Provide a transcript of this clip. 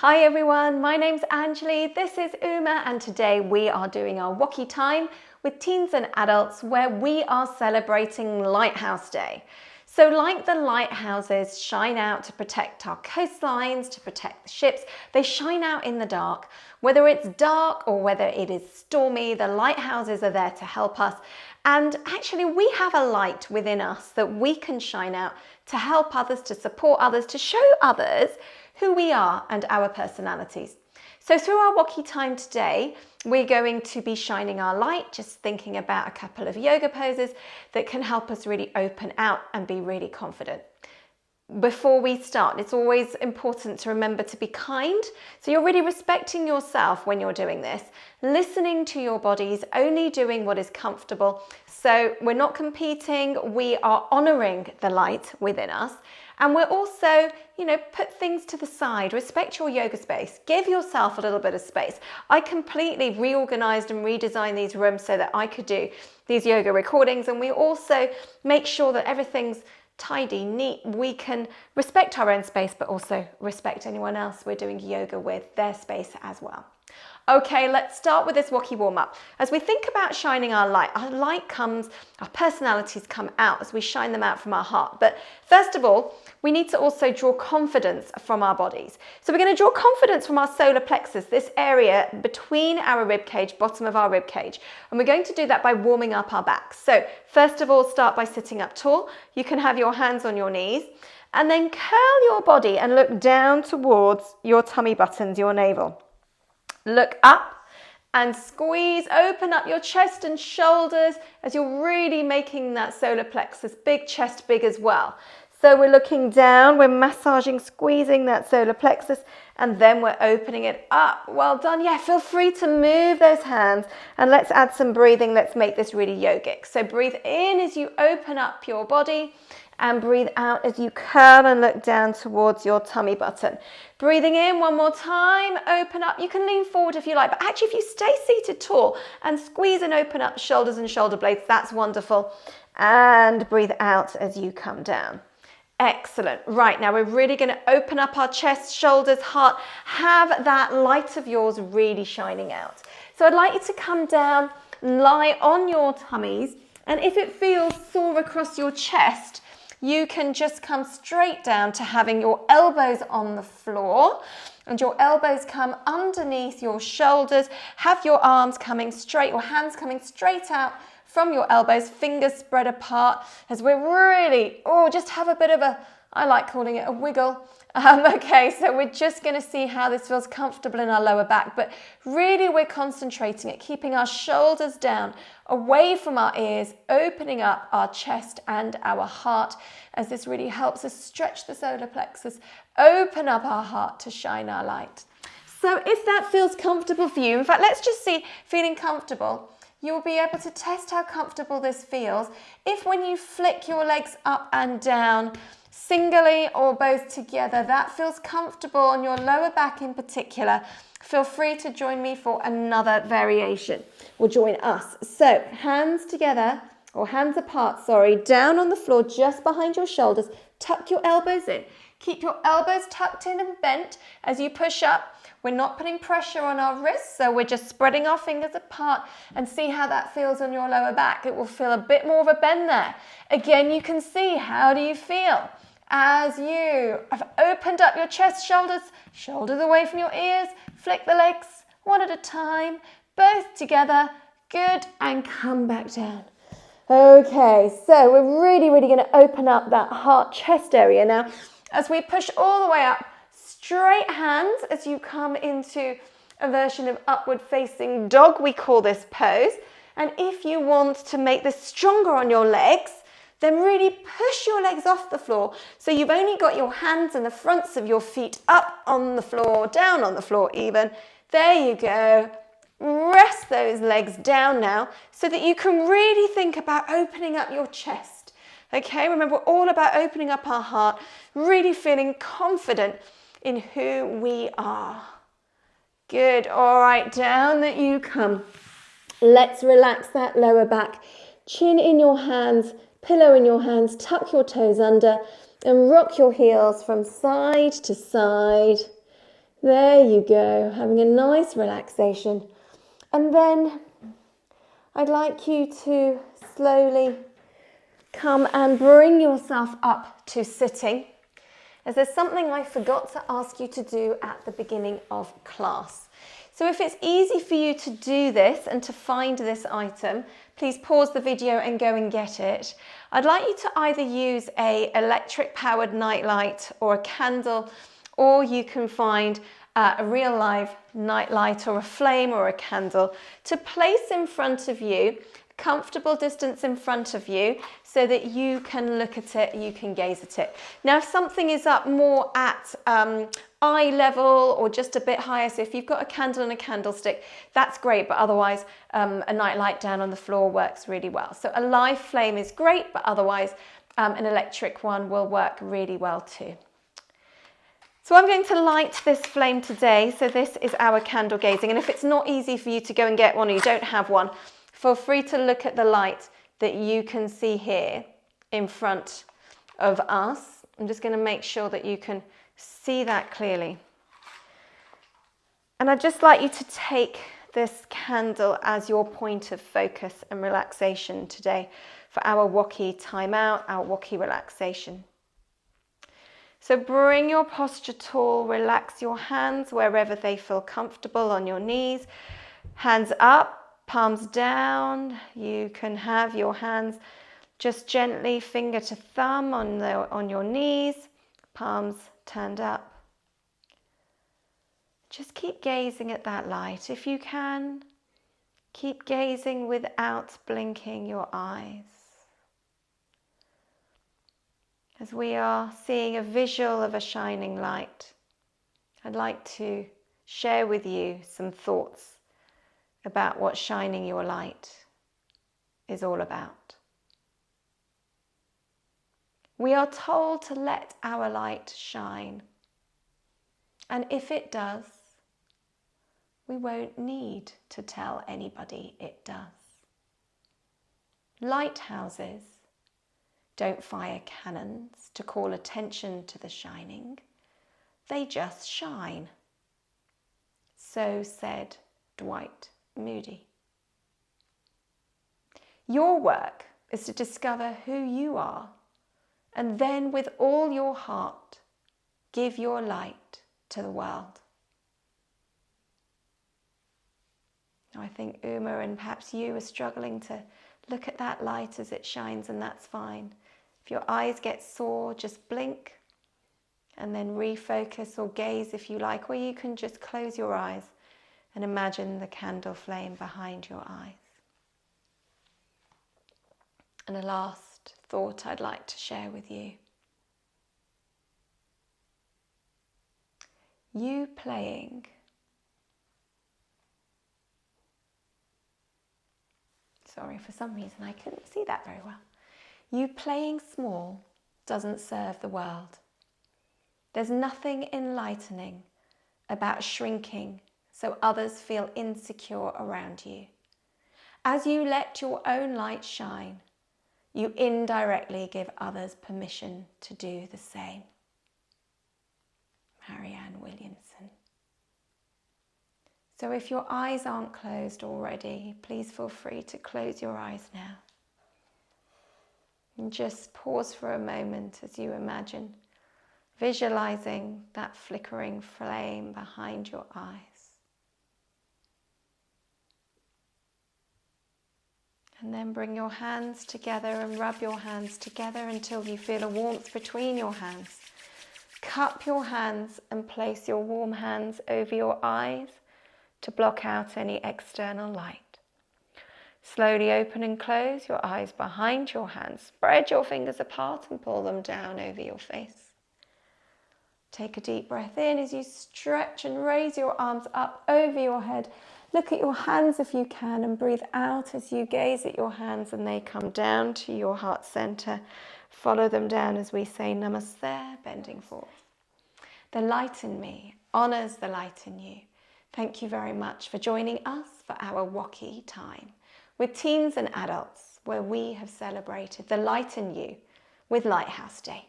Hi everyone, my name's Anjali, this is Uma, and today we are doing our WOCY time with teens and adults where we are celebrating Lighthouse Day. So like the lighthouses shine out to protect our coastlines, to protect the ships, they shine out in the dark. Whether it's dark or whether it is stormy, the lighthouses are there to help us. And actually we have a light within us that we can shine out to help others, to support others, to show others who we are and our personalities. So through our WOCY time today, we're going to be shining our light, just thinking about a couple of yoga poses that can help us really open out and be really confident. Before we start, it's always important to remember to be kind. So you're really respecting yourself when you're doing this, listening to your bodies, only doing what is comfortable. So we're not competing, we are honoring the light within us. And we're also, put things to the side, respect your yoga space, give yourself a little bit of space. I completely reorganized and redesigned these rooms so that I could do these yoga recordings, and we also make sure that everything's tidy, neat. We can respect our own space, but also respect anyone else we're doing yoga with, their space as well. Okay, let's start with this WOCY warm-up. As we think about shining our light comes, our personalities come out as we shine them out from our heart. But first of all, we need to also draw confidence from our bodies. So we're going to draw confidence from our solar plexus, this area between our rib cage, bottom of our rib cage. And we're going to do that by warming up our backs. So first of all, start by sitting up tall. You can have your hands on your knees and then curl your body and look down towards your tummy buttons, your navel. Look up and squeeze, open up your chest and shoulders as you're really making that solar plexus big, chest big as well. So we're looking down, we're massaging, squeezing that solar plexus, and then we're opening it up. Well done. Yeah, feel free to move those hands and let's add some breathing. Let's make this really yogic. So breathe in as you open up your body and breathe out as you curl and look down towards your tummy button. Breathing in one more time, open up. You can lean forward if you like, but actually if you stay seated tall and squeeze and open up shoulders and shoulder blades, that's wonderful. And breathe out as you come down. Excellent. Right, now we're really going to open up our chest, shoulders, heart. Have that light of yours really shining out. So I'd like you to come down, lie on your tummies, and if it feels sore across your chest, you can just come straight down to having your elbows on the floor and your elbows come underneath your shoulders. Have your arms coming straight, your hands coming straight out from your elbows, fingers spread apart as we're really, just have a bit of a, I like calling it a wiggle. Okay, so we're just going to see how this feels comfortable in our lower back, but really we're concentrating at keeping our shoulders down, away from our ears, opening up our chest and our heart as this really helps us stretch the solar plexus, open up our heart to shine our light. So if that feels comfortable for you, in fact, let's just see, feeling comfortable, you'll be able to test how comfortable this feels. If when you flick your legs up and down, singly or both together, that feels comfortable on your lower back in particular, feel free to join me for another variation, or join us. So hands together, or hands apart, down on the floor just behind your shoulders, tuck your elbows in. Keep your elbows tucked in and bent as you push up. We're not putting pressure on our wrists, so we're just spreading our fingers apart and see how that feels on your lower back. It will feel a bit more of a bend there. Again, you can see, how do you feel? As you have opened up your chest, shoulders away from your ears, flick the legs one at a time, both together, good, and come back down. Okay, so we're really going to open up that heart chest area now as we push all the way up, straight hands as you come into a version of upward facing dog, we call this pose. And if you want to make this stronger on your legs, then really push your legs off the floor. So you've only got your hands and the fronts of your feet up on the floor, down on the floor even. There you go. Rest those legs down now so that you can really think about opening up your chest. Okay, remember, we're all about opening up our heart, really feeling confident in who we are. Good. All right, down that you come. Let's relax that lower back. Chin in your hands, pillow in your hands, tuck your toes under and rock your heels from side to side. There you go, having a nice relaxation. And then I'd like you to slowly come and bring yourself up to sitting, as there's something I forgot to ask you to do at the beginning of class. So if it's easy for you to do this and to find this item, please pause the video and go and get it. I'd like you to either use an electric powered nightlight or a candle, or you can find a real live nightlight or a flame or a candle to place in front of you, comfortable distance in front of you, so that you can look at it, you can gaze at it. Now, if something is up more at eye level or just a bit higher, so if you've got a candle and a candlestick, that's great, but otherwise a nightlight down on the floor works really well. So a live flame is great, but otherwise an electric one will work really well too. So I'm going to light this flame today. So this is our candle gazing. And if it's not easy for you to go and get one or you don't have one, feel free to look at the light that you can see here in front of us. I'm just going to make sure that you can see that clearly. And I'd just like you to take this candle as your point of focus and relaxation today for our WOCY timeout, our WOCY relaxation. So bring your posture tall, relax your hands wherever they feel comfortable on your knees. Hands up, palms down. You can have your hands just gently finger to thumb on your knees, palms turned up. Just keep gazing at that light. If you can, keep gazing without blinking your eyes. As we are seeing a visual of a shining light, I'd like to share with you some thoughts about what shining your light is all about. We are told to let our light shine, and if it does, we won't need to tell anybody it does. Lighthouses don't fire cannons to call attention to the shining. They just shine. So said Dwight Moody. Your work is to discover who you are, and then with all your heart, give your light to the world. I think Uma and perhaps you are struggling to look at that light as it shines, and that's fine. If your eyes get sore, just blink and then refocus or gaze if you like, or you can just close your eyes and imagine the candle flame behind your eyes. And a last thought I'd like to share with you. You playing Sorry, for some reason I couldn't see that very well. You playing small doesn't serve the world. There's nothing enlightening about shrinking so others feel insecure around you. As you let your own light shine, you indirectly give others permission to do the same. Marianne Williamson. So if your eyes aren't closed already, please feel free to close your eyes now. And just pause for a moment as you imagine visualizing that flickering flame behind your eyes. And then bring your hands together and rub your hands together until you feel a warmth between your hands. Cup your hands and place your warm hands over your eyes to block out any external light. Slowly open and close your eyes behind your hands. Spread your fingers apart and pull them down over your face. Take a deep breath in as you stretch and raise your arms up over your head. Look at your hands if you can, and breathe out as you gaze at your hands and they come down to your heart center. Follow them down as we say Namaste, bending forward. The light in me honors the light in you. Thank you very much for joining us for our WOCY time with teens and adults, where we have celebrated the light in you with Lighthouse Day.